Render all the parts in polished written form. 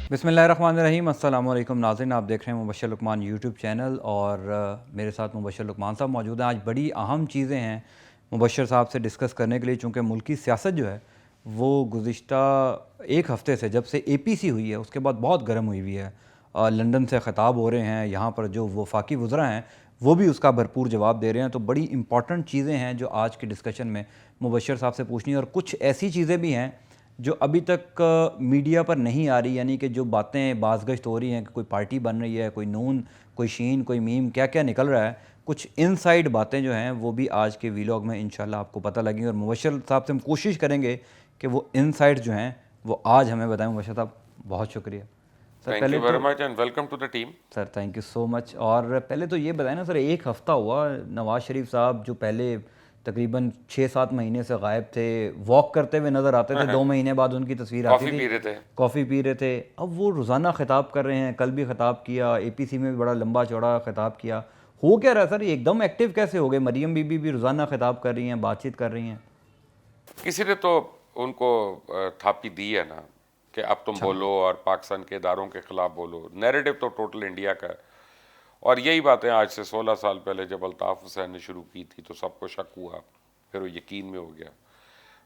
बिस्मिल्लाहिर्रहमानिर्रहीम। अस्सलाम वालेकुम नाज़रीन, आप देख रहे हैं मुबश्शिर लुकमान यूट्यूब चैनल और मेरे साथ मुबश्शिर लुकमान साहब मौजूद हैं। आज बड़ी अहम चीज़ें हैं मुबश्शिर साहब से डिस्कस करने के लिए, चूँकि मुल्की सियासत जो है वो गुज़िश्ता एक हफ़्ते से, जब से APC हुई है उसके बाद बहुत गर्म हुई हुई है। लंदन से ख़िताब हो रहे हैं, यहाँ पर जो वफाकी वज़रा हैं वो भी उसका भरपूर जवाब दे रहे हैं। तो बड़ी इंपॉर्टेंट चीज़ें हैं जो आज के डिस्कशन में मुबश्शिर साहब से पूछनी है, और कुछ ऐसी चीज़ें भी हैं जो अभी तक मीडिया पर नहीं आ रही, यानी कि जो बातें बाज़गश्त हो रही हैं कि कोई पार्टी बन रही है, कोई नून, कोई शीन, कोई मीम, क्या क्या निकल रहा है। कुछ इनसाइड बातें जो हैं वो भी आज के वीलॉग में इंशाल्लाह आपको पता लगेंगी, और मुबश्शिर साहब से हम कोशिश करेंगे कि वो इनसाइड जो हैं वो आज हमें बताएं। मुबश्शिर साहब, बहुत शुक्रिया सर। थैंक पहले यू वेरी तो much and welcome to the team. Sir thank you so much. और पहले तो ये बताएं ना सर, एक हफ़्ता हुआ नवाज़ शरीफ साहब जो पहले तकरीबन 6-7 महीने से गायब थे, वॉक करते हुए नज़र आते थे, 2 महीने बाद उनकी तस्वीर आती कॉफी थी, पी रहे थे। कॉफ़ी पी रहे थे। अब वो रोज़ाना ख़िताब कर रहे हैं, कल भी ख़िताब किया, APC में भी बड़ा लंबा चौड़ा ख़िताब किया। हो क्या रहा है सर, ये एकदम एक्टिव कैसे हो गए? मरियम बीबी भी रोज़ाना ख़िताब कर रही हैं, बातचीत कर रही हैं। किसी ने तो उनको थापी दी है ना कि अब तुम अच्छा। बोलो और पाकिस्तान के इदारों के खिलाफ बोलो। नैरेटिव तो टोटल इंडिया का है। और यही बातें आज से 16 साल पहले जब अल्ताफ़ हुसैन ने शुरू की थी तो सबको शक हुआ, फिर वो यकीन में हो गया।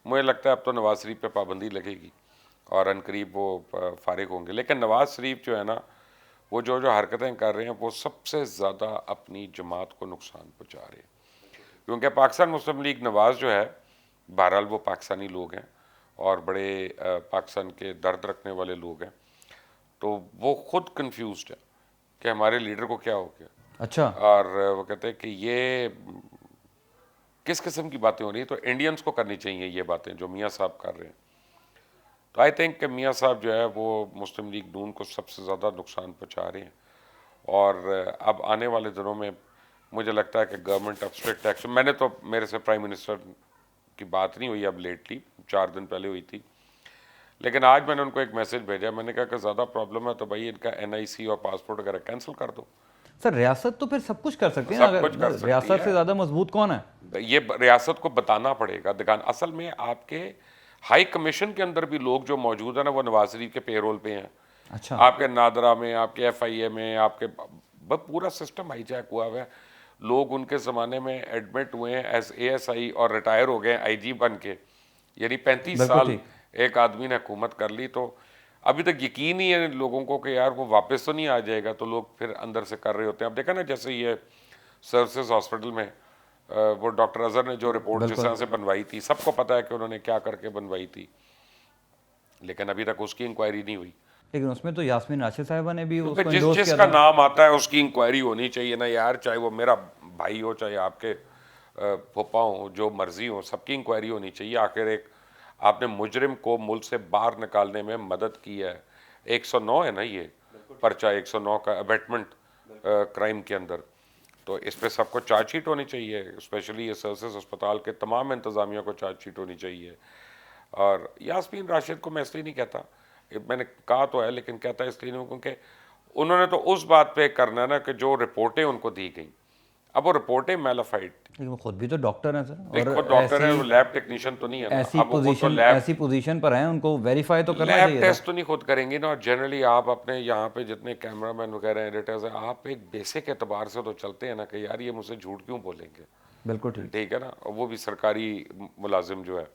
मुझे लगता है अब तो नवाज शरीफ पे पाबंदी लगेगी और अनकरीब वो फारिग होंगे। लेकिन नवाज शरीफ जो है ना, वो जो जो हरकतें कर रहे हैं वो सबसे ज़्यादा अपनी जमात को नुकसान पहुँचा रहे हैं। क्योंकि पाकिस्तान मुस्लिम लीग नवाज जो है, बहरहाल वो पाकिस्तानी लोग हैं और बड़े पाकिस्तान के दर्द रखने वाले लोग हैं। तो वो खुद कंफ्यूज्ड है कि हमारे लीडर को क्या हो गया। अच्छा। और वो कहते हैं कि ये किस किस्म की बातें हो रही हैं, तो इंडियंस को करनी चाहिए ये बातें जो मियाँ साहब कर रहे हैं। तो आई थिंक कि मियाँ साहब जो है वो मुस्लिम लीग नून को सबसे ज़्यादा नुकसान पहुँचा रहे हैं। और अब आने वाले दिनों में मुझे लगता है कि गवर्नमेंट अब स्ट्रिक्ट एक्शन, मैंने तो, मेरे से प्राइम मिनिस्टर की बात नहीं हुई अब लेटली, 4 दिन पहले हुई थी, लेकिन आज मैंने उनको एक मैसेज भेजा। मैंने कहा कि ज़्यादा प्रॉब्लम है तो भाई इनका NIC और पासपोर्ट वगैरह कैंसिल कर दो। सर रियासत तो फिर सब कुछ कर सकती है ना, सब कुछ कर अगर सकती रियासत है। से ज़्यादा मजबूत कौन है? ये रियासत को बताना पड़ेगा, दिखाना। असल में आपके हाई कमीशन के अंदर भी लोग जो मौजूद है ना, वो नवाज शरीफ के पेरोल पे हैं। अच्छा। आपके नादरा में, आपके FIA में, आपके पूरा सिस्टम हाईजैक हुआ हुआ है। लोग उनके ज़माने में एडमिट हुए हैं एज ASI और रिटायर हो गए IG बन के। यानी 35 बिल्कुल साल ठीक। एक आदमी ने हुकूमत कर ली, तो अभी तक यकीन ही है लोगों को कि यार वो वापस तो नहीं आ जाएगा। तो लोग फिर अंदर से कर रहे होते हैं। अब देखा ना, जैसे ये सर्विसेज हॉस्पिटल में वो डॉक्टर अजहर ने जो रिपोर्ट जिस बिल्कुल। तरह से बनवाई थी, सबको पता है कि उन्होंने क्या करके बनवाई थी, लेकिन अभी तक उसकी इंक्वायरी नहीं हुई। लेकिन उसमें तो यास्मीन राशिद साहिबा ने भी क्योंकि उसको जिस इंडोर्स किया जिसका था। नाम आता है उसकी इंक्वायरी होनी चाहिए ना यार, चाहे वो मेरा भाई हो, चाहे आपके फूफा हो, जो मर्जी हो, सबकी इंक्वायरी होनी चाहिए। आखिर एक आपने मुजरिम को मुल्क से बाहर निकालने में मदद की है। 109 है ना ये पर्चा, 109 का अबेटमेंट क्राइम के अंदर। तो इस पे सबको चार्जशीट होनी चाहिए, स्पेशली ये सर्विसेज अस्पताल के तमाम इंतज़ामिया को चार्जशीट होनी चाहिए। और यास्मीन राशिद को मैं इसलिए नहीं कहता, मैंने कहा तो है लेकिन कहता इसलिए नहीं क्योंकि उन्होंने तो उस बात पे करना है ना कि जो रिपोर्टें उनको दी गई, अब वो रिपोर्टें मेलाफाइड। लेकिन वो खुद भी तो डॉक्टर हैं सर, एक और खुद डॉक्टर ऐसी है, वो लैब टेक्नीशियन तो नहीं है ना, ऐसी अब वो तो पोजीशन लैब ऐसी पोजीशन पर हैं, उनको वेरीफाई तो करना लैब चाहिए था। टेस्ट तो नहीं खुद करेंगी ना। और जनरली आप अपने यहाँ पे जितने कैमरामैन वगैरह एडिटर्स हैं, आप एक बेसिक एतबार से तो चलते हैं ना कि यार ये मुझसे झूठ क्यों बोलेंगे। बिल्कुल ठीक। ठीक है ना, और वो भी सरकारी मुलाजिम जो है।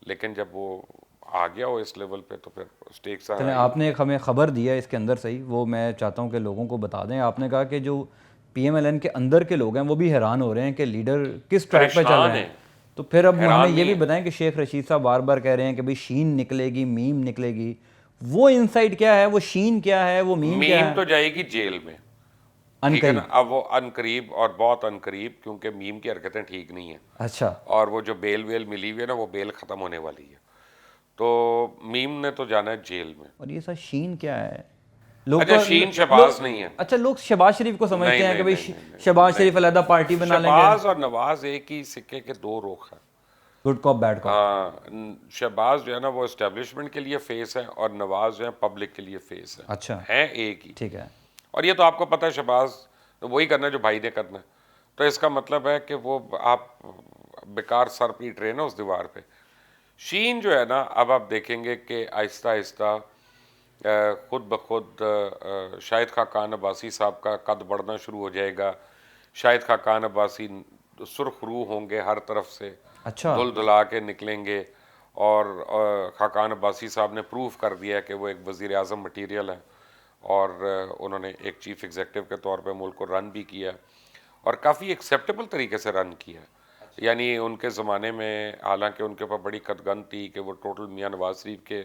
लेकिन जब वो आ गया हो इस लेवल पे तो फिर स्टेक्स चलें, हाई आपने होते एक हमें ख़बर दी है इसके अंदर से ही, वो मैं चाहता हूँ कि लोगों को बता दें। आपने कहा कि जो PMLN के अंदर के लोग हैं वो भी हैरान हो रहे हैं कि लीडर किस ट्रैक पे चल परेशान रहे है, हैं। तो फिर अब हमें हैरान ये नहीं भी है। बताएं कि शेख रशीद साहब बार बार कह रहे हैं कि भाई शीन निकलेगी, मीम निकलेगी। वो इनसाइड क्या है, वो शीन क्या है, वो मीम क्या मीम है? तो जाएगी जेल में। ठीक है ना, अनकरीब। अब वो अनकरीब और बहुत अनकरीब, क्योंकि मीम की हरकतें ठीक नहीं है। अच्छा। और वो जो बेल वेल मिली हुई है ना, वो बेल खत्म होने वाली है। तो मीम ने तो जाना है जेल में। और ये सर शीन क्या है? लोग अच्छा, तो शीन शहबाज नहीं है। अच्छा, लोग शहबाज शरीफ को नहीं समझते हैं कि नहीं भाई नहीं नहीं नहीं शहबाज नहीं शरीफ अलहदा पार्टी नहीं। बना लेंगे। शहबाज और नवाज एक ही सिक्के के दो रुख हैं। Good cop bad cop. हाँ, शहबाज जो है ना वो इस्टेब्लिशमेंट के लिए फेस है और नवाज जो है पब्लिक के लिए फेस है। अच्छा। हैं एक ही। ठीक है। और ये तो आपको पता है, शहबाज तो वही करना है जो भाई ने करना है। तो इसका मतलब है कि वो आप बेकार सर पीट रहे हैं ना उस दीवार पे। शीन जो है ना, अब आप देखेंगे कि आहिस्ता आहिस्ता खुद ब खुद शाहिद खाकान अब्बासी साहब का कद बढ़ना शुरू हो जाएगा। शाहिद खाकान अब्बासी सुर्ख रू होंगे हर तरफ से, अच्छा। धुल धुला के निकलेंगे। और खाकान अब्बासी साहब ने प्रूव कर दिया है कि वो एक वज़ीर आज़म मटीरियल है, और उन्होंने एक चीफ़ एग्जेक्टिव के तौर पे मुल्क को रन भी किया और काफ़ी एक्सेप्टेबल तरीके से रन किया। यानी उनके ज़माने में हालांकि उनके ऊपर बड़ी कदगन थी कि वो टोटल मियाँ नवाज शरीफ के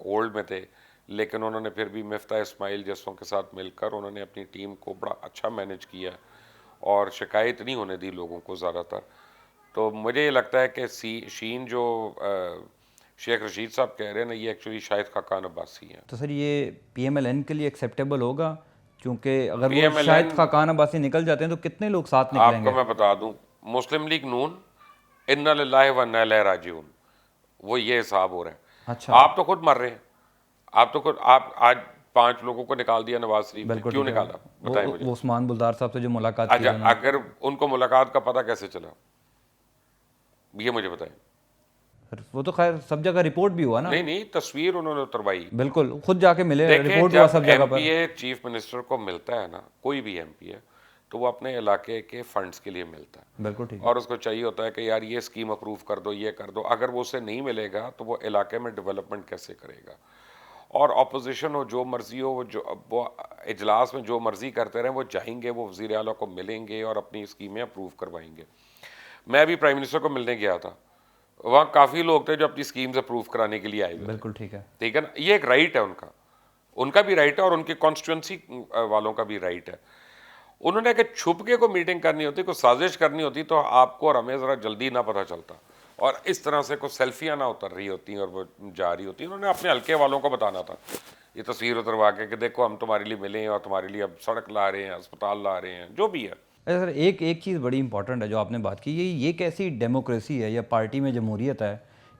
ओल्ड में थे, लेकिन उन्होंने फिर भी मिफ्ता इस्माइल जैसों के साथ मिलकर उन्होंने अपनी टीम को बड़ा अच्छा मैनेज किया और शिकायत नहीं होने दी लोगों को ज़्यादातर। तो मुझे ये लगता है कि शीन जो शेख रशीद साहब कह रहे हैं ना, ये एक्चुअली शाहिद खाकान अब्बासी हैं। तो सर ये PMLN के लिए एक्सेप्टेबल होगा, क्योंकि अगर वो PMLN शाहिद खाकान अब्बासी निकल जाते हैं तो कितने लोग साथ आपको निकलेंगे? मैं बता दूं, मुस्लिम लीग नून इन्ना लिल्लाहि व इन्ना इलैहि राजिऊन, वो ये हिसाब हो रहा है। अच्छा, आप तो खुद मर रहे हैं, आप तो खुद, आप आज 5 लोगों को निकाल दिया नवाज शरीफ ने, बिल्कुल क्यों ठीक है। निकाला बताएं मुझे। वो उस्मान बुल्दार साहब से जो मुलाकात की अच्छा, थी उन्होंने, अगर उनको मुलाकात का पता कैसे चला, ये मुझे बताएं। वो तो खैर सब जगह रिपोर्ट भी हुआ ना। नहीं नहीं, तस्वीर उन्होंने उतरवाई। बिल्कुल, खुद जाके मिले, देखें, रिपोर्ट हुआ जब सब जगह पर। MPA चीफ मिनिस्टर को मिलता है ना, कोई भी MP है, तो वो अपने इलाके के फंड्स के लिए मिलता है बिल्कुल ठीक है। और उसको चाहिए होता है कि यार ये स्कीम अप्रूव कर दो, ये कर दो। अगर वो उसे नहीं मिलेगा तो वो इलाके में डेवलपमेंट कैसे करेगा। और अपोजिशन हो, जो मर्जी हो, वो इजलास में जो मर्जी करते रहें, वो जाएंगे, वो वज़ीर आला को मिलेंगे और अपनी स्कीमें अप्रूव करवाएंगे। मैं भी प्राइम मिनिस्टर को मिलने गया था, वहाँ काफ़ी लोग थे जो अपनी स्कीम्स अप्रूव कराने के लिए आए हुए थे। बिल्कुल ठीक है। ठीक है ना, ये एक राइट है उनका, उनका भी राइट है और उनके कॉन्स्टिट्यूंसी वालों का भी राइट है। उन्होंने अगर छुप के को मीटिंग करनी होती, कोई साजिश करनी होती, तो आपको और हमें ज़रा जल्दी ना पता चलता और इस तरह से कोई सेल्फियाँ ना उतर रही होती और वो जा रही होती। उन्होंने अपने हल्के वालों को बताना था, ये तस्वीर उतरवा के कि देखो हम तुम्हारे लिए मिले हैं और तुम्हारे लिए अब सड़क ला रहे हैं, अस्पताल ला रहे हैं, जो भी है। अच्छा सर, एक एक चीज़ बड़ी इंपॉर्टेंट है जो आपने बात की, ये कैसी डेमोक्रेसी है या पार्टी में जमहूरियत है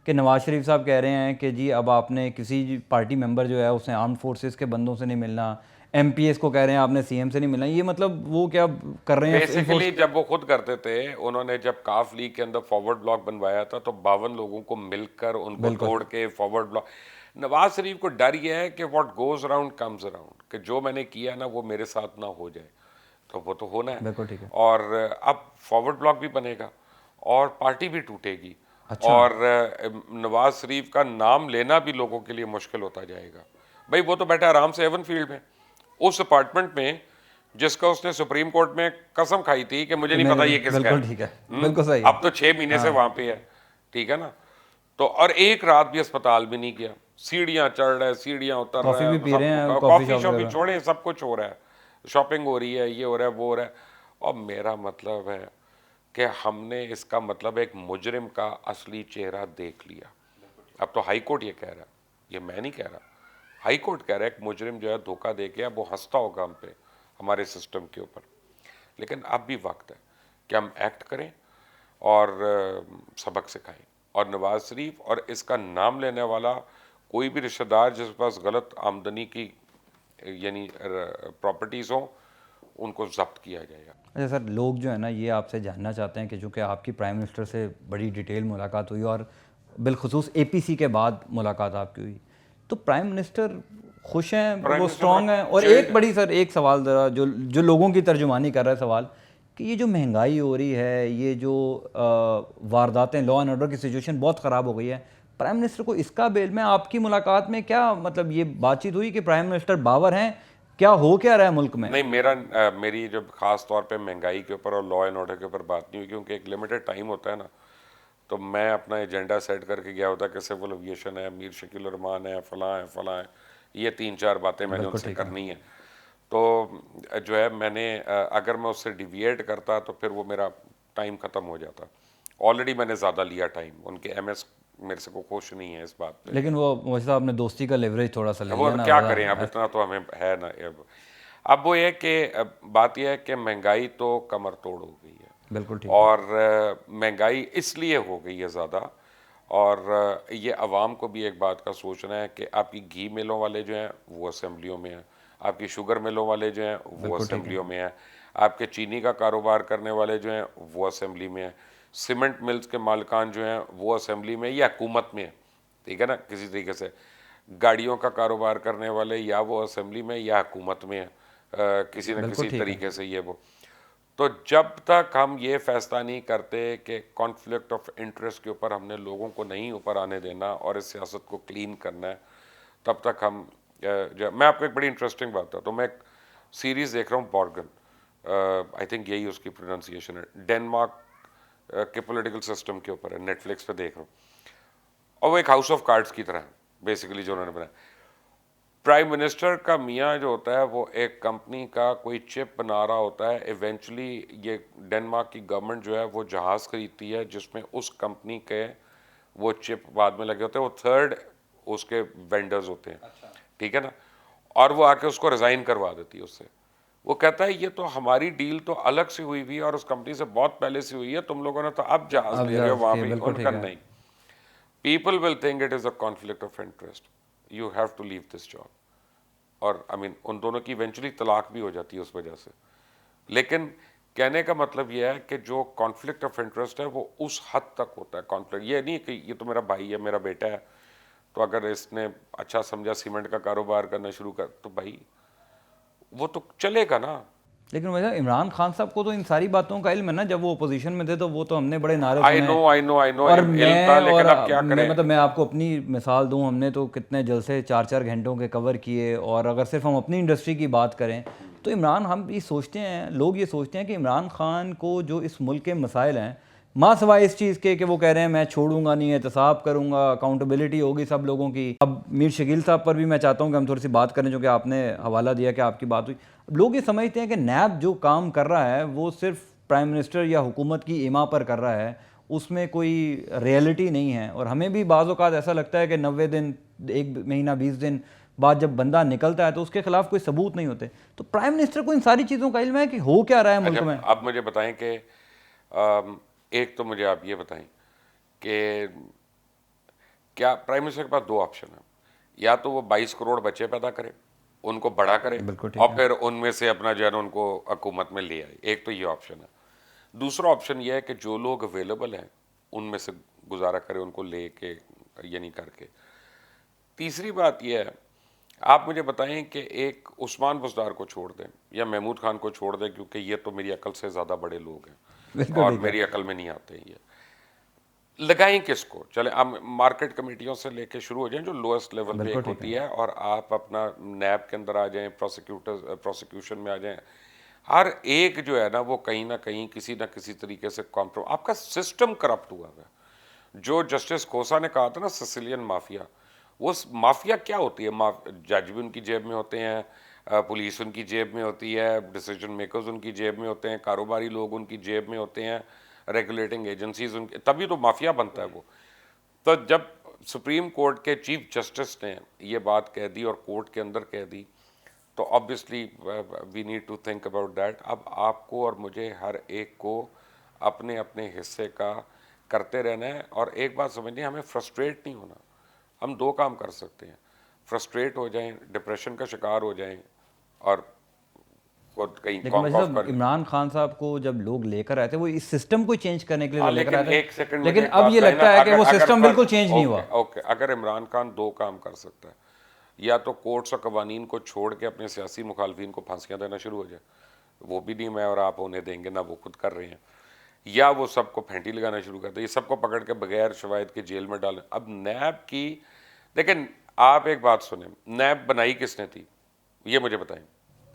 कि नवाज शरीफ साहब कह रहे हैं कि जी अब आपने किसी पार्टी मेंबर जो है उसने आर्म फोर्सेस के बंदों से नहीं मिलना, MPS को कह रहे हैं आपने CM से नहीं मिलना। ये मतलब वो क्या कर रहे हैं? बेसिकली जब वो खुद करते थे, उन्होंने जब काफ लीग के अंदर फॉरवर्ड ब्लॉक बनवाया था तो 52 लोगों को मिलकर उनको तोड़ के फॉरवर्ड ब्लॉक। नवाज शरीफ को डर यह है कि what goes around comes around, कि जो मैंने किया ना वो मेरे साथ ना हो जाए, तो वो तो होना है। बिल्कुल ठीक है। और अब फॉरवर्ड ब्लॉक भी बनेगा और पार्टी भी टूटेगी। अच्छा। और नवाज शरीफ का नाम लेना भी लोगों के लिए मुश्किल होता जाएगा। भाई वो तो बैठा आराम से एवन फील्ड में, उस अपार्टमेंट में जिसका उसने सुप्रीम कोर्ट में कसम खाई थी कि मुझे नहीं पता ये किसका बिल्कुल है। ठीक है, बिल्कुल सही है। अब तो 6 महीने से वहां पे है, ठीक है ना। तो और एक रात भी अस्पताल भी नहीं गया, सीढ़ियां चढ़ रहा है, सीढ़ियां उतर रहा कॉफ़ी है, भी पी रहे हैं, कॉफ़ी कॉफी शॉप शॉप भी वगैरह। छोड़े, सब कुछ हो रहा है, शॉपिंग हो रही है, ये हो रहा है, वो हो रहा है। और मेरा मतलब है कि हमने इसका मतलब एक मुजरिम का असली चेहरा देख लिया। अब तो हाई कोर्ट ये कह रहा है, ये मैं नहीं कह रहा, हाई कोर्ट कह रहा है एक मुजरिम जो है धोखा दे के अब वो हंसता होगा हम पे, हमारे सिस्टम के ऊपर। लेकिन अब भी वक्त है कि हम एक्ट करें और सबक सिखाएं। और नवाज शरीफ और इसका नाम लेने वाला कोई भी रिश्तेदार जिसके पास गलत आमदनी की यानी प्रॉपर्टीज़ हों, उनको जब्त किया जाएगा। अच्छा सर, लोग जो है ना ये आपसे जानना चाहते हैं कि चूँकि आपकी प्राइम मिनिस्टर से बड़ी डिटेल मुलाकात हुई और बिलखुसूस APC के बाद मुलाकात आपकी हुई, तो प्राइम मिनिस्टर खुश हैं, प्राइम वो मिनिस्टर स्ट्रॉन्ग बड़ा हैं? और चिल्ड एक बड़ी सर एक सवाल ज़रा जो जो लोगों की तर्जुमानी कर रहा है सवाल, कि ये जो महंगाई हो रही है, ये जो वारदातें, लॉ एंड ऑर्डर की सिचुएशन बहुत ख़राब हो गई है, प्राइम मिनिस्टर को इसका बेल में आपकी मुलाकात में क्या मतलब ये बातचीत हुई कि प्राइम मिनिस्टर बावर हैं, क्या हो क्या रहा है मुल्क में? नहीं, मेरी जब खास तौर पे महंगाई के ऊपर और लॉ एंड ऑर्डर के ऊपर बात नहीं हुई, क्योंकि एक लिमिटेड टाइम होता है ना, तो मैं अपना एजेंडा सेट करके गया होता कि सिविल एविएशन है, मीर शकील रहमान है, फलां है, ये 3-4 बातें मैंने बिल्कुल उनसे ठीक है। करनी है। तो जो है मैंने अगर मैं उससे डिविएट करता तो फिर वो मेरा टाइम ख़त्म हो जाता। ऑलरेडी मैंने ज़्यादा लिया टाइम, उनके MS मेरे से को खुश नहीं है इस बात पे। लेकिन वो वैसे आपने दोस्ती का लेवरेज थोड़ा सा ले वो लिया ना क्या ज़रा। करें, अब इतना तो हमें है ना। अब वो ये कि बात यह है कि महंगाई तो कमर तोड़ हो गई है। बिल्कुल ठीक है। और महंगाई इसलिए हो गई है ज़्यादा, और ये अवाम को भी एक बात का सोचना है कि आपकी घी मिलों वाले जो हैं वो असेंबलियों में हैं, आपकी शुगर मिलों वाले जो हैं वो असेंबलियों में हैं, आपके चीनी का कारोबार करने वाले जो हैं वो असेंबली में हैं, सीमेंट मिल्स के मालिकान जो हैं वो असेंबली में या हुकूमत में है, ठीक है ना, किसी तरीके से। गाड़ियों का कारोबार करने वाले या वो असेंबली में या हुकूमत में है, किसी न बिल्कुल किसी ठीक है। तरीके से ये वो। तो जब तक हम ये फैसला नहीं करते कि कॉन्फ्लिक्ट ऑफ इंटरेस्ट के ऊपर हमने लोगों को नहीं ऊपर आने देना और इस सियासत को क्लीन करना है, तब तक हम मैं आपको एक बड़ी इंटरेस्टिंग बात बताता हूँ। मैं एक सीरीज देख रहा हूँ बॉर्गन, आई थिंक यही उसकी प्रोनाउंसिएशन है, डेनमार्क के पॉलिटिकल सिस्टम के ऊपर है, नेटफ्लिक्स पे देख रहा हूँ। और वो एक हाउस ऑफ कार्ड्स की तरह है बेसिकली जो उन्होंने बनाया। प्राइम मिनिस्टर का मियाँ जो होता है वो एक कंपनी का कोई चिप बना रहा होता है। इवेंचुअली ये डेनमार्क की गवर्नमेंट जो है वो जहाज़ खरीदती है जिसमें उस कंपनी के वो चिप बाद में लगे होते हैं, वो थर्ड उसके वेंडर्स होते हैं। ठीक है ना। और वो आके उसको रिज़ाइन करवा देती है उससे। वो कहता है ये तो हमारी डील तो अलग से हुई हुई है और उस कंपनी से बहुत पहले से हुई है, तुम लोगों ने तो अब जहाज़ अब ले रहे हो वहाँ के पे। बिल्कुल उनका ठीक है। नहीं, people will think it is a conflict of interest, you have to leave this job. और आई मीन उन दोनों की इवेंचुअली तलाक भी हो जाती है उस वजह से। लेकिन कहने का मतलब यह है कि जो कॉन्फ्लिक्ट ऑफ इंटरेस्ट है वो उस हद तक होता है। कॉन्फ्लिक्ट ये नहीं कि ये तो मेरा भाई है, मेरा बेटा है, तो अगर इसने अच्छा समझा सीमेंट का कारोबार करना शुरू कर तो भाई वो तो चलेगा ना। लेकिन वजह इमरान खान साहब को तो इन सारी बातों का इल्म है ना, जब वो अपोजिशन में थे तो वो तो हमने बड़े नारे आई सुने। No I know I know, और इल्म था, लेकिन अब क्या मैं करें। मतलब मैं आपको अपनी मिसाल दूं, हमने तो कितने जलसे 4-4 घंटों के कवर किए। और अगर सिर्फ हम अपनी इंडस्ट्री की बात करें तो इमरान, हम ये सोचते हैं, लोग ये सोचते हैं कि इमरान खान को जो इस मुल्क के मसाइल हैं, माँ सवाए इस चीज़ के कि वो कह रहे हैं मैं छोड़ूंगा नहीं, एहतसाब करूंगा, अकाउंटेबिलिटी होगी सब लोगों की। अब मीर शकील साहब पर भी मैं चाहता हूं कि हम थोड़ी सी बात करें, जो कि आपने हवाला दिया कि आपकी बात हुई। अब लोग ये समझते हैं कि नैब जो काम कर रहा है वो सिर्फ प्राइम मिनिस्टर या हुकूमत की इमा पर कर रहा है, उसमें कोई रियलिटी नहीं है। और हमें भी बाज़ औक़ात ऐसा लगता है कि 90 दिन, 1 महीना, 20 दिन बाद जब बंदा निकलता है तो उसके खिलाफ कोई सबूत नहीं होते। तो प्राइम मिनिस्टर को इन सारी चीज़ों का इल्म है कि हो क्या रहा है मुल्क अच्छा, में। अब मुझे बताएं कि एक तो मुझे आप ये बताएं कि क्या प्राइम मिनिस्टर के पास दो ऑप्शन है, या तो वो 22 करोड़ बच्चे पैदा करे, उनको बड़ा करे बिल्कुल ठीक और है। फिर उनमें से अपना जो है ना उनको हुकूमत में ले आए। एक तो ये ऑप्शन है। दूसरा ऑप्शन ये है कि जो लोग अवेलेबल हैं उनमें से गुजारा करे, उनको ले के ये नहीं करके। तीसरी बात यह है, आप मुझे बताएं कि एक उस्मान बुज़दार को छोड़ दें या महमूद खान को छोड़ दें, क्योंकि ये तो मेरी अकल से ज़्यादा बड़े लोग हैं बिल्कुल और ठीक है। मेरी अकल में नहीं आते हैं ये। लगाएं किसको? चले आप मार्केट कमेटियों से लेके शुरू हो जाएं, जो लोएस्ट लेवल पे बिल्कुल एक ठीक होती है। है, और आप अपना नैब के अंदर आ जाएं, प्रोसिक्यूशन में आ जाएं। हर एक जो है ना वो कहीं ना कहीं किसी ना किसी तरीके से कॉम्प्रोमाइज, आपका सिस्टम करप्ट हुआ है। जो जस्टिस खोसा ने कहा था ना, सिसिलियन माफिया, वो माफिया क्या होती है? जज भी उनकी जेब में होते हैं, पुलिस उनकी जेब में होती है, डिसीजन मेकर्स उनकी जेब में होते हैं, कारोबारी लोग उनकी जेब में होते हैं, रेगुलेटिंग एजेंसीज उनके, तभी तो माफिया बनता है वो। तो जब सुप्रीम कोर्ट के चीफ जस्टिस ने ये बात कह दी और कोर्ट के अंदर कह दी, तो obviously we need to think about that. अब आपको और मुझे हर एक को अपने अपने हिस्से का करते रहना है। और एक बात समझिए, हमें फ्रस्ट्रेट नहीं होना। हम दो काम कर सकते हैं, फ्रस्ट्रेट हो जाएं, डिप्रेशन का शिकार हो जाएं और खुद कहीं लेकिन कॉन्क वैसे ऑफ साहब, कर लें। इमरान खान साहब को जब लोग लेकर आए थे वो इस सिस्टम को चेंज करने के लिए हाँ, तो लेकर लेकिन आए थे। एक सेकंड लेकिन मुझे एक अब बात ये कहें ना, लगता है कि अगर वो अगर सिस्टम बिल्कुल चेंज नहीं हुआ। ओके ओके, अगर इमरान खान दो काम कर सकता है, या तो कोर्ट्स और कवानीन को छोड़ के अपने सियासी मुखालफिन को फांसियां देना शुरू हो जाए, वो भी नहीं मैं और आप होने देंगे, ना वो खुद कर रहे हैं, या वो सबको फेंटी लगाना शुरू कर दे, ये सबको पकड़ के बगैर शवायद के जेल में डालें। अब नैब की, लेकिन आप एक बात सुने, नैब बनाई किसने थी ये मुझे बताएं।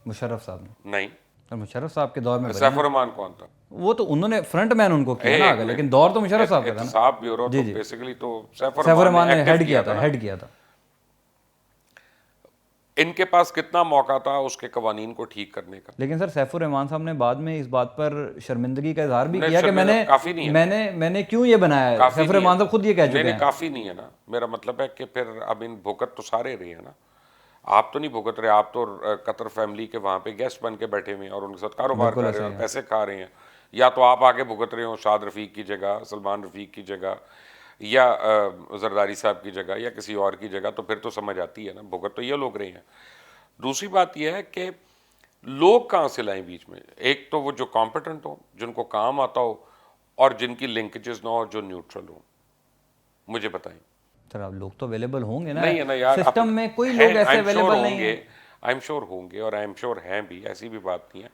मुशर्रफ साहब ने। नहीं, और मुशर्रफ साहब के दौर में बनी सैफुर है। रहमान कौन था? वो तो उन्होंने फ्रंट मैन उनको किया ना एक आगे, लेकिन मिनट, दौर तो मुशर्रफ साहब का था ना। एहतसाब ब्यूरो जी तो जी, बेसिकली तो सैफुर सैफुर रहमान रहमान ने ने एक्टिव हेड किया था, ना। हेड किया था। इनके पास कितना मौका था उसके कवानीन को ठीक करने का? लेकिन सर सैफुर रहमान साहब ने बाद में इस बात पर शर्मिंदगी का इजहार भी नहीं, किया कि मैंने काफी नहीं है, मैंने क्यों ये बनाया है। काफी सैफुर नहीं है। रहमान साहब खुद ये कह नहीं चुके नहीं, हैं। काफी नहीं है ना। मेरा मतलब है कि फिर अब इन भुगत तो सारे रहे हैं ना। आप तो नहीं भुगत रहे, आप तो कतर फैमिली के वहां पे गेस्ट बन के बैठे हुए हैं और उनके साथ कारोबार बिल्कुल कर ऐसा रहे ही हो, है। पैसे खा रहे हैं। या तो आप आगे भुगत रहे हो शाद रफीक की जगह, सलमान रफीक की जगह, या जरदारी साहब की जगह, या किसी और की जगह, तो फिर तो समझ आती है ना, भुगत तो ये लोग रहे हैं। दूसरी बात यह है कि लोग कहाँ से लाएं बीच में? एक तो वो जो कॉम्पिटेंट हो, जिनको काम आता हो, और जिनकी लिंकेजेस ना हो, जो न्यूट्रल हो। मुझे बताएं। सर अब लोग तो अवेलेबल होंगे ना, नहीं है ना यार, सिस्टम में कोई लोग ऐसे अवेलेबल नहीं है। आई एम श्योर होंगे और आई एम श्योर हैं भी, ऐसी भी बात नहीं है,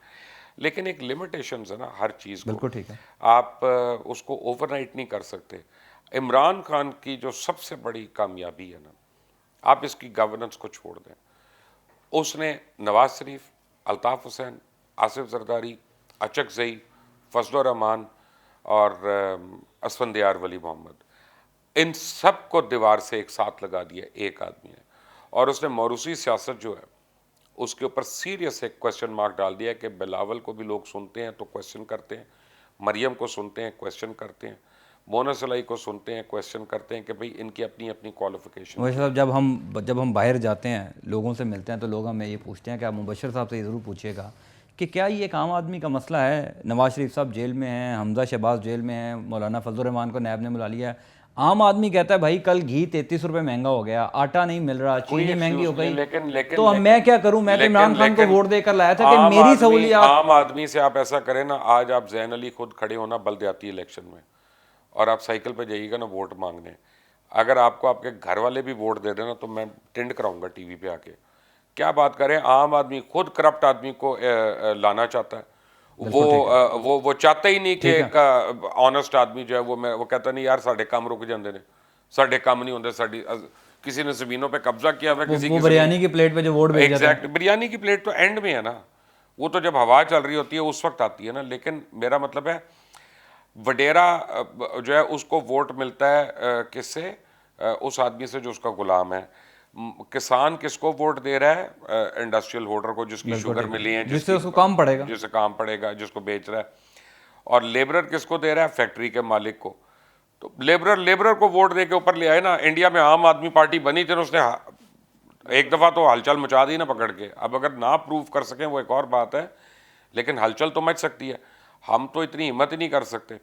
लेकिन एक लिमिटेशंस है ना हर चीज़ को। बिल्कुल ठीक है। आप उसको ओवरनाइट नहीं कर सकते। इमरान खान की जो सबसे बड़ी कामयाबी है ना, आप इसकी गवर्नेंस को छोड़ दें, उसने नवाज शरीफ, अल्ताफ़ हुसैन, आसिफ जरदारी, अचक ज़ई, फजलुर रहमान और असफंदियार वली मोहम्मद, इन सब को दीवार से एक साथ लगा दिया एक आदमी ने। और उसने मौरूसी सियासत जो है उसके ऊपर सीरियस एक क्वेश्चन मार्क डाल दिया कि बिलावल को भी लोग सुनते हैं तो क्वेश्चन करते हैं, मरियम को सुनते हैं क्वेश्चन करते हैं, मोनस अलाई को सुनते हैं क्वेश्चन करते हैं कि भाई इनकी अपनी अपनी क्वालिफिकेशन। वैसे साहब जब हम बाहर जाते हैं, लोगों से मिलते हैं, तो लोग हमें ये पूछते हैं कि आप मुबशर साहब से ये ज़रूर पूछिएगा कि क्या ये एक आम आदमी का मसला है। नवाज शरीफ साहब जेल में हैं, हमजा शहबाज जेल में हैं, मौलाना फजलुर रहमान को नैब ने बुला लिया है। आम आदमी कहता है भाई कल घी 33 रुपये महंगा हो गया, आटा नहीं मिल रहा, चीनी महंगी हो गई, तो अब मैं क्या करूं? मैं तो इमरान खान को वोट देकर लाया था कि मेरी सहूलियत। आम आदमी से आप ऐसा करें ना, आज आप जैन अली खुद खड़े होना बलदियाती इलेक्शन में और आप साइकिल पे जाइएगा ना वोट मांगने, अगर आपको आपके घर वाले भी वोट दे देना तो मैं टिंड कराऊंगा टीवी पे आके। क्या बात करें, आम आदमी खुद करप्ट आदमी को लाना चाहता है। वो चाहता ही नहीं कि एक ऑनेस्ट आदमी जो है वो कहता नहीं यार साढ़े काम रुक जाते हैं, साढ़े काम नहीं होंगे, साड़ी किसी ने जमीनों पे कब्जा किया हुआ, किसी वो बिरयानी की प्लेट पे जो वोट भेज जाता है। एग्जैक्ट, बिरयानी की प्लेट तो एंड में है ना, वो तो जब हवा चल रही होती है उस वक्त आती है ना। लेकिन मेरा मतलब है वडेरा जो है उसको वोट मिलता है किससे? उस आदमी से जो उसका गुलाम है। किसान किसको वोट दे रहा है? इंडस्ट्रियल होल्डर को, जिसकी शुगर मिली है, जिससे उसको काम पड़ेगा, जिससे काम पड़ेगा, जिसको बेच रहा है। और लेबरर किसको दे रहा है? फैक्ट्री के मालिक को। तो लेबरर को वोट दे के ऊपर ले आए ना। इंडिया में आम आदमी पार्टी बनी थी, उसने एक दफ़ा तो हलचल मचा दी ना पकड़ के। अब अगर ना प्रूव कर सकें वो एक और बात है, लेकिन हलचल तो मच सकती है। हम तो इतनी हिम्मत ही नहीं कर सकते।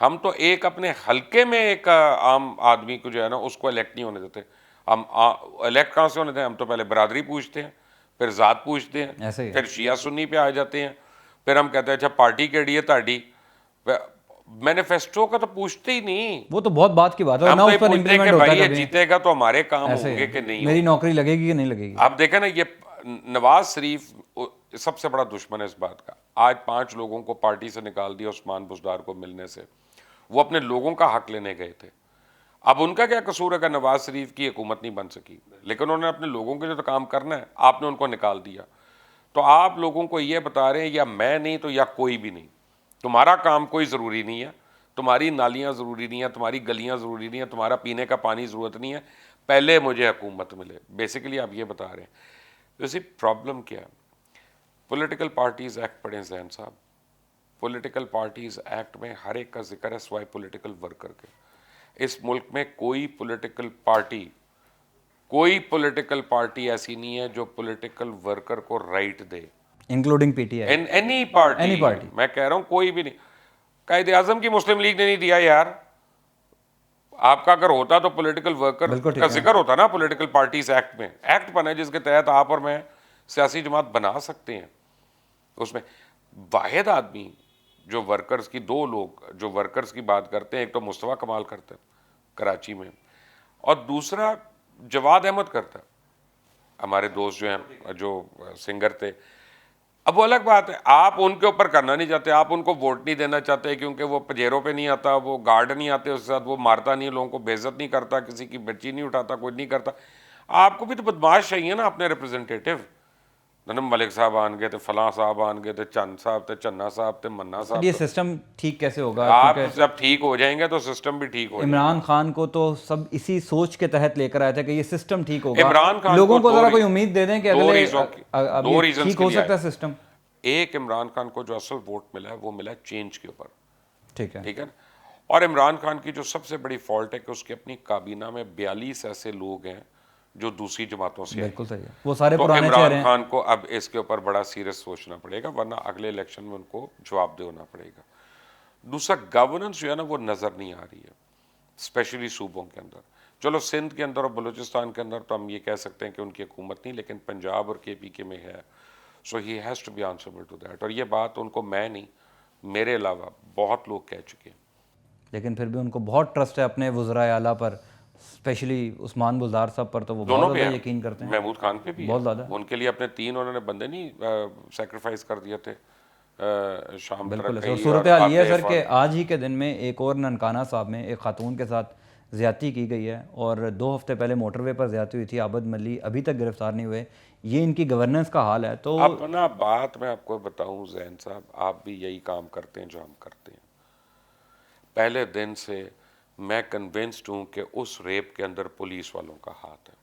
हम तो एक अपने हलके में एक आम आदमी को जो है ना उसको इलेक्ट नहीं होने देते। हम इलेक्ट कहाँ से होने देते? हम तो पहले बरादरी पूछते हैं, फिर ज़ात पूछते हैं, फिर शिया सुन्नी पे आ जाते हैं, फिर हम कहते हैं अच्छा पार्टी केड़ी है ताड़ी, मैनिफेस्टो का तो पूछते ही नहीं। वो तो बहुत बात की बात है, हम तो पूछते हैं कि भाई ये जीतेगा तो हमारे काम होंगे कि नहीं, मेरी नौकरी लगेगी कि नहीं लगेगी। आप देखें ना, ये नवाज शरीफ सबसे बड़ा दुश्मन है इस बात का। आज 5 लोगों को पार्टी से निकाल दिया उस्मान बुज़दार को मिलने से। वो अपने लोगों का हक लेने गए थे। अब उनका क्या कसूर है कि नवाज शरीफ की हुकूमत नहीं बन सकी? लेकिन उन्होंने अपने लोगों के जो तो काम करना है, आपने उनको निकाल दिया। तो आप लोगों को ये बता रहे हैं या मैं नहीं तो या कोई भी नहीं, तुम्हारा काम कोई ज़रूरी नहीं है, तुम्हारी नालियाँ ज़रूरी नहीं है, तुम्हारी गलियाँ ज़रूरी नहीं है, तुम्हारा पीने का पानी ज़रूरत नहीं है, पहले मुझे हुकूमत मिले। बेसिकली आप ये बता रहे हैं। वैसे प्रॉब्लम क्या है? पॉलिटिकल पार्टीज़ एक्ट पढ़ें जैन साहब, पॉलिटिकल पार्टीज़ एक्ट में हर एक का जिक्र है स्वाय पॉलिटिकल वर्कर के। इस मुल्क में कोई पॉलिटिकल पार्टी ऐसी नहीं है जो पॉलिटिकल वर्कर को right they, including PTI, any party. मैं कह रहा हूं कोई भी नहीं। कायदे आजम की मुस्लिम लीग ने नहीं दिया यार। आपका अगर होता तो पॉलिटिकल वर्कर का जिक्र होता ना पॉलिटिकल पार्टीज एक्ट में। एक्ट बना है जिसके तहत आप और मैं सियासी जमात बना सकते हैं। उसमें वाहिद आदमी जो वर्कर्स की, 2 लोग जो वर्कर्स की बात करते हैं, एक तो मुस्तफा कमाल करता है कराची में और दूसरा जवाद अहमद करता है। हमारे दोस्त जो हैं जो सिंगर थे। अब वो अलग बात है, आप उनके ऊपर करना नहीं चाहते, आप उनको वोट नहीं देना चाहते क्योंकि वो पजेरों पे नहीं आता, वो गार्ड नहीं आते उसके साथ, वो मारता नहीं, लोगों को बेइज्जत नहीं करता, किसी की बच्ची नहीं उठाता, कुछ नहीं करता। आपको भी तो बदमाश चाहिए ना अपने रिप्रेजेंटेटिव। ननम मलिक साहब आन गए थे, फलां साहब आन गए थे, चंद साहब थे, चन्ना साहब थे, मन्ना साहब। ये सिस्टम ठीक कैसे होगा? आप जब ठीक हो जाएंगे तो सिस्टम भी ठीक हो जाएगा। इमरान खान को तो सब इसी सोच के तहत लेकर आए थे कि ये सिस्टम ठीक होगा। इमरान खान लोगों को जरा कोई उम्मीद दे दें कि अगले 2 रीजन ठीक हो सकता है सिस्टम। एक, इमरान खान को जो असल वोट मिला है वो मिला है चेंज के ऊपर। ठीक है। और इमरान खान की जो सबसे बड़ी फॉल्ट है कि उसकी अपनी काबीना में 42 ऐसे लोग हैं जो दूसरी जमातों से। बिल्कुल सही है, वो सारे तो पुराने चेहरे हैं। इमरान खान को अब इसके ऊपर बड़ा सीरियस सोचना पड़ेगा, वरना अगले इलेक्शन में उनको जवाब देना पड़ेगा। दूसरा, गवर्नेंस जो है ना वो नज़र नहीं आ रही है, स्पेशली सूबों के अंदर। चलो सिंध के अंदर और बलूचिस्तान के अंदर तो हम ये कह सकते हैं कि उनकी हुकूमत नहीं, लेकिन पंजाब और KPK में है। So he has to be answerable to that. और ये बात उनको मैं नहीं, मेरे अलावा बहुत लोग कह चुके हैं। लेकिन फिर भी उनको बहुत ट्रस्ट है अपने वज़राए आला पर, स्पेशली उस्मान बुज़दार साहब पर तो वो दोनों बहुत पे ज़्यादा हैं, यकीन करते हैं, महमूद खान पे भी बहुत है। ज़्यादा। उनके लिए अपने 3 उन्होंने बंदे नहीं सेक्रीफाइस कर दिए थे, शाम बिल्कुल है सर। और तरक्की सूरत और हाल ये है सर आतिफ कि और आज ही के दिन में एक और ननकाना साहब में एक खातून के साथ ज़्यादती की गई है, और 2 हफ्ते पहले मोटरवे पर ज़्यादती हुई थी। आबद मली अभी तक गिरफ्तार नहीं हुए। ये इनकी गवर्नेंस का हाल है। तो अपना बात मैं आपको बताऊं जैन साहब, आप भी यही काम करते हैं जो हम करते हैं। पहले दिन से मैं कन्विंस्ड हूं कि उस रेप के अंदर पुलिस वालों का हाथ है,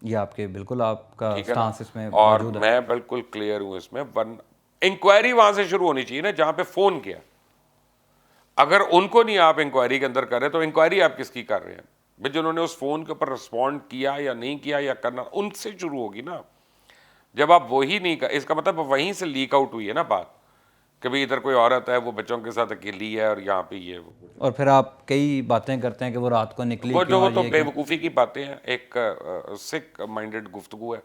ये आपके बिल्कुल आपका ठीक है ना। स्टांस इसमें और मौजूद है। मैं बिल्कुल क्लियर हूं इसमें। वन इंक्वायरी वहां से शुरू होनी चाहिए ना जहां पे फोन किया। अगर उनको नहीं आप इंक्वायरी के अंदर कर रहे तो इंक्वायरी आप किसकी कर रहे हैं भाई? जिन्होंने उस फोन के ऊपर रिस्पॉन्ड किया या नहीं किया या करना, उनसे शुरू होगी ना। जब आप वही नहीं कर, इसका मतलब वहीं से लीक आउट हुई है ना बात कि भाई इधर कोई औरत है, वो बच्चों के साथ अकेली है और यहाँ पे ये और फिर आप कई बातें करते हैं कि वो रात को निकली वो क्यों, जो और तो ये क्यों। बेवकूफ़ी की बातें हैं। एक सिक माइंडेड गुफ्तगू है।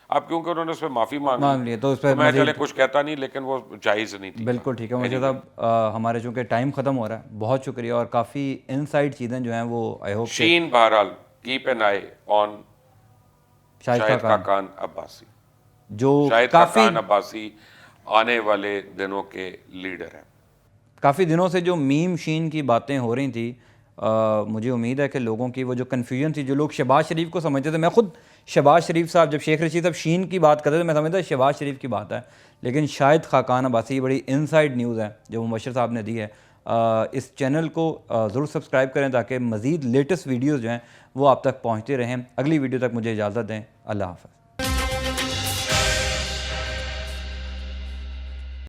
आप क्योंकि उन्होंने उस पर माफ़ी मांग ली मांग लिए तो उस तो पर मैं चले मजीद। कुछ कहता नहीं, लेकिन वो जायज़ नहीं थी। बिल्कुल ठीक है मुर्शिद Anyway, साहब, हमारे चूँकि टाइम ख़त्म हो रहा है, बहुत शुक्रिया। और काफ़ी इनसाइड चीज़ें जो हैं वो आई होप के शीन बहरहाल keep an I on Shahid Shahid Khan Khaqan Abbasi. जो शाहिद काफ़ी खाकान अब्बासी आने वाले दिनों के लीडर हैं। काफ़ी दिनों से जो मीम शीन की बातें हो रही थी, मुझे उम्मीद है कि लोगों की वो जो कन्फ्यूजन थी, जो लोग शहबाज शरीफ को समझते थे, मैं खुद शहबाज शरीफ साहब, जब शेख रशीद साहब शीन की बात करते थे मैं समझता शहबाज शरीफ की बात है, लेकिन शाहिद खाकान अब्बासी ये बड़ी इनसाइड न्यूज़ है जो मुबशर साहब ने दी है। इस चैनल को ज़रूर सब्सक्राइब करें ताकि मज़ीद लेटेस्ट वीडियोज़ जो हैं वो आप तक पहुँचते रहें। अगली वीडियो तक मुझे इजाज़त दें। अल्लाह हाफ़िज़।